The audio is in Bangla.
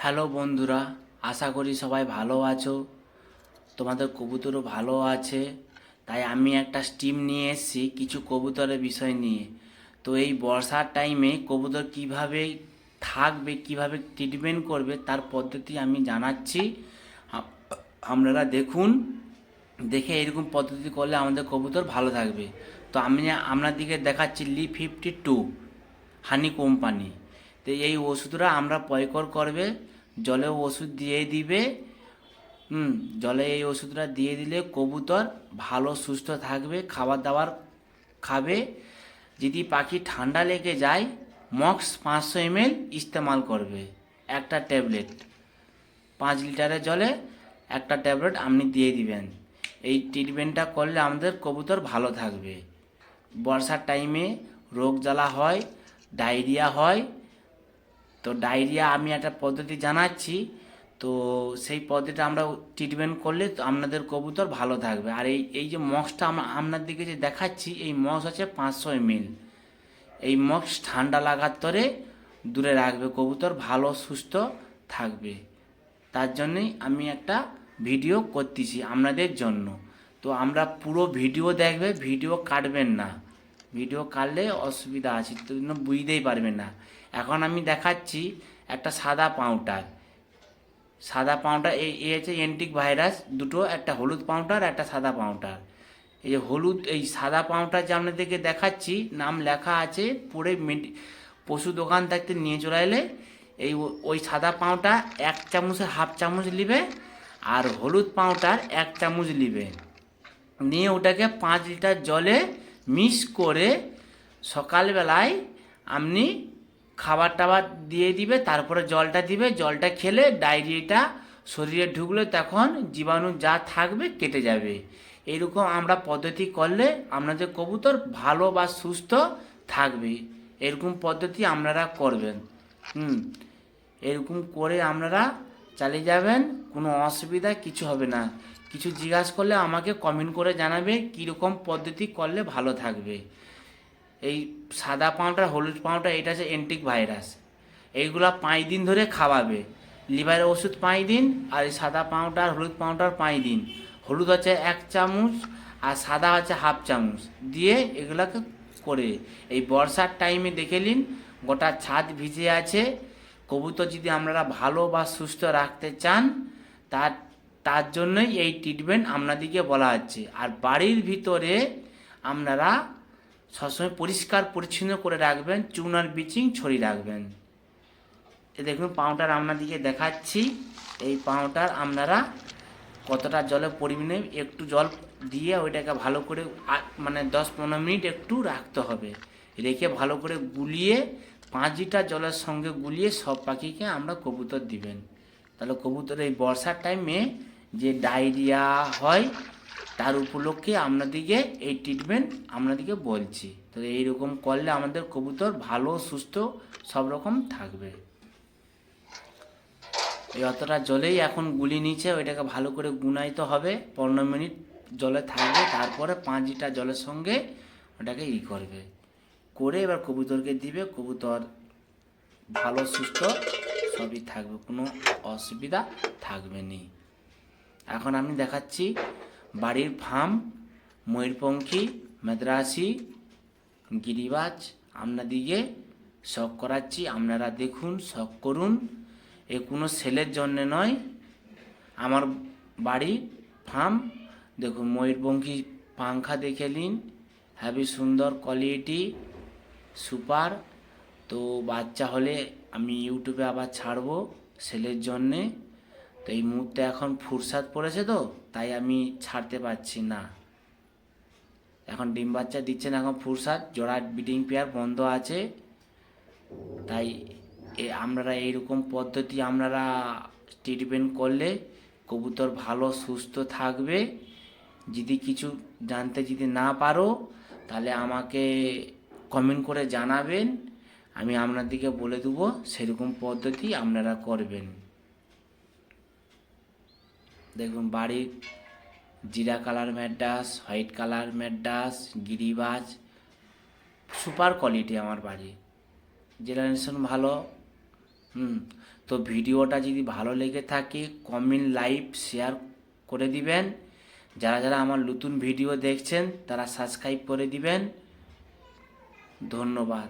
হ্যালো বন্ধুরা, আশা করি সবাই ভালো আছো। তোমাদের কবুতরও ভালো আছে। তাই আমি একটা স্টিম নিয়ে এসেছি কিছু কবুতরের বিষয় নিয়ে। তো এই বর্ষার টাইমে কবুতর কিভাবে থাকবে, কিভাবে ট্রিটমেন্ট করবে তার পদ্ধতি আমি জানাচ্ছি। আ- আপনারা দেখুন, দেখে এরকম পদ্ধতি করলে আমাদের কবুতর ভালো থাকবে। তো আমি আপনাদেরকে দেখাচ্ছি Li52 হানি কোম্পানি। তো এই ওষুধটা আমরা প্রয়োগ করবে, জলে ওষুধ দিয়ে দিবে। জলে এই ওষুধটা দিয়ে দিলে কবুতর ভালো সুস্থ থাকবে, খাবার দাবার খাবে। যদি পাখি ঠান্ডা লেগে যায়, মক্স 500 ml ইস্তেমাল করবে। একটা ট্যাবলেট 5 লিটারের জলে একটা ট্যাবলেট আপনি দিয়ে দিবেন। এই ট্রিটমেন্টটা করলে আমাদের কবুতর ভালো থাকবে। বর্ষার টাইমে রোগ জ্বালা হয়, ডায়রিয়া হয়। তো ডায়রিয়া আমি একটা পদ্ধতি জানাচ্ছি। তো সেই পদ্ধতিটা আমরা ট্রিটমেন্ট করলে তো আপনাদের কবুতর ভালো থাকবে। আর এই এই যে মক্সটা আপনাদেরকে যে দেখাচ্ছি, এই মক্স হচ্ছে 500 ml। এই মক্স ঠান্ডা লাগার তরে দূরে রাখবে, কবুতর ভালো সুস্থ থাকবে। তার জন্যই আমি একটা ভিডিও করতেছি আপনাদের জন্য। তো আমরা পুরো ভিডিও দেখবে, ভিডিও কাটবেন না। ভিডিও কাটলে অসুবিধা আছে, তো জন্য বুঝতেই পারবেন না। এখন আমি দেখাচ্ছি একটা সাদা পাউডার। সাদা পাউডার এই হচ্ছে অ্যান্টিক ভাইরাস দুটো, একটা হলুদ পাউডার, একটা সাদা পাউডার। এই যে হলুদ, এই সাদা পাউডার যে আপনাদেরকে দেখাচ্ছি, নাম লেখা আছে পরে পশু দোকান থাকতে নিয়ে চলে এলে ওই সাদা পাউডার 1 চামচে হাফ চামচ নিবে, আর হলুদ পাউডার 1 চামচ নিবে। নিয়ে ওটাকে 5 লিটার জলে মিক্স করে সকালবেলায় আপনি খাবার টাবার দিয়ে দিবে, তারপরে জলটা দিবে। জলটা খেলে ডায়রিয়াটা শরীরে ঢুকলে তখন জীবাণু যা থাকবে কেটে যাবে। এইরকম আমরা পদ্ধতি করলে আপনাদের কবুতর ভালো বা সুস্থ থাকবে। এরকম পদ্ধতি আপনারা করবেন। এরকম করে আপনারা চালিয়ে যাবেন, কোনো অসুবিধা কিছু হবে না। কিছু জিজ্ঞাসা করলে আমাকে কমেন্ট করে জানাবে কীরকম পদ্ধতি করলে ভালো থাকবে। এই সাদা পাউডার, হলুদ পাউডার, এটা হচ্ছে অ্যান্টিক ভাইরাস। এইগুলা 5 দিন ধরে খাওয়াবে। লিভারের ওষুধ 5 দিন, আর এই সাদা পাউডার, হলুদ পাউডার 5 দিন। হলুদ হচ্ছে 1 চামচ, আর সাদা হচ্ছে হাফ চামচ দিয়ে এগুলাকে করে। এই বর্ষার টাইমে দেখে নিন গোটা ছাদ ভিজে আছে। কবুতর যদি আপনারা ভালো বা সুস্থ রাখতে চান, তার তার জন্যই এই ট্রিটমেন্ট আপনাদেরকে বলা হচ্ছে। আর বাড়ির ভিতরে আপনারা সবসময় পরিষ্কার পরিচ্ছন্ন করে রাখবেন, চুন আর ব্লিচিং ছড়িয়ে রাখবেন। এ দেখুন পাউডার আপনাদেরকে দেখাচ্ছি। এই পাউডার আপনারা কতটা জলের পরিমাণে একটু জল দিয়ে ওইটাকে ভালো করে মানে 10-15 মিনিট একটু রাখতে হবে। রেখে ভালো করে গুলিয়ে 5 লিটার জলের সঙ্গে গুলিয়ে সব পাখিকে আমরা কবুতর দিবেন। তাহলে কবুতর এই বর্ষার টাইমে যে ডায়রিয়া হয় তার উপলক্ষে আপনাদেরকে এই ট্রিটমেন্ট আপনাদেরকে বলছি। তো এইরকম করলে আমাদের কবুতর ভালো সুস্থ সব রকম থাকবে। এই অতটা জলেই এখন গুলি নিচে, ওইটাকে ভালো করে গুনাইতে হবে। 15 মিনিট জলে থাকবে, তারপরে 5 লিটার জলের সঙ্গে ওটাকে করবে, করে এবার কবুতরকে দিবে। কবুতর ভালো সুস্থ সবই থাকবে, কোনো অসুবিধা থাকবে না। এখন আমি দেখাচ্ছি বাড়ির ফার্ম ময়ূরপঙ্খী, মাদ্রাসি, গিরিবাজ আপনাদিকে শখ করাচ্ছি। আপনারা দেখুন, শখ করুন। এ কোনো সেলের জন্য নয়। আমার বাড়ি ফার্ম। দেখুন ময়ূরপঙ্খী পাংখা দেখে নিন, হেবি সুন্দর কোয়ালিটি, সুপার। তো বাচ্চা হলে আমি ইউটিউবে আবার ছাড়বো সেলের জন্যে। তো এই মুহূর্তে এখন ফুরসাদ পড়েছে, তো তাই আমি ছাড়তে পারছি না। এখন ডিম বাচ্চা দিচ্ছে না, এখন ফুরসাদ, জোড়া ব্রিডিং পেয়ার বন্ধ আছে। তাই আপনারা এইরকম পদ্ধতি আপনারা ট্রিটমেন্ট করলে কবুতর ভালো সুস্থ থাকবে। যদি কিছু জানতে যদি না পারো তাহলে আমাকে কমেন্ট করে জানাবেন, আমি আপনাদেরকে বলে দেবো সেরকম পদ্ধতি আপনারা করবেন। দেখুন বাড়ির জিরা colour Madras, white colour Madras, গিরিবাজ, সুপার কোয়ালিটি আমার বাড়ি। জেনারেশন ভালো। তো ভিডিওটা যদি ভালো লেগে থাকে কমেন্ট লাইক শেয়ার করে দিবেন। যারা যারা আমার নতুন ভিডিও দেখছেন তারা সাবস্ক্রাইব করে দিবেন। ধন্যবাদ।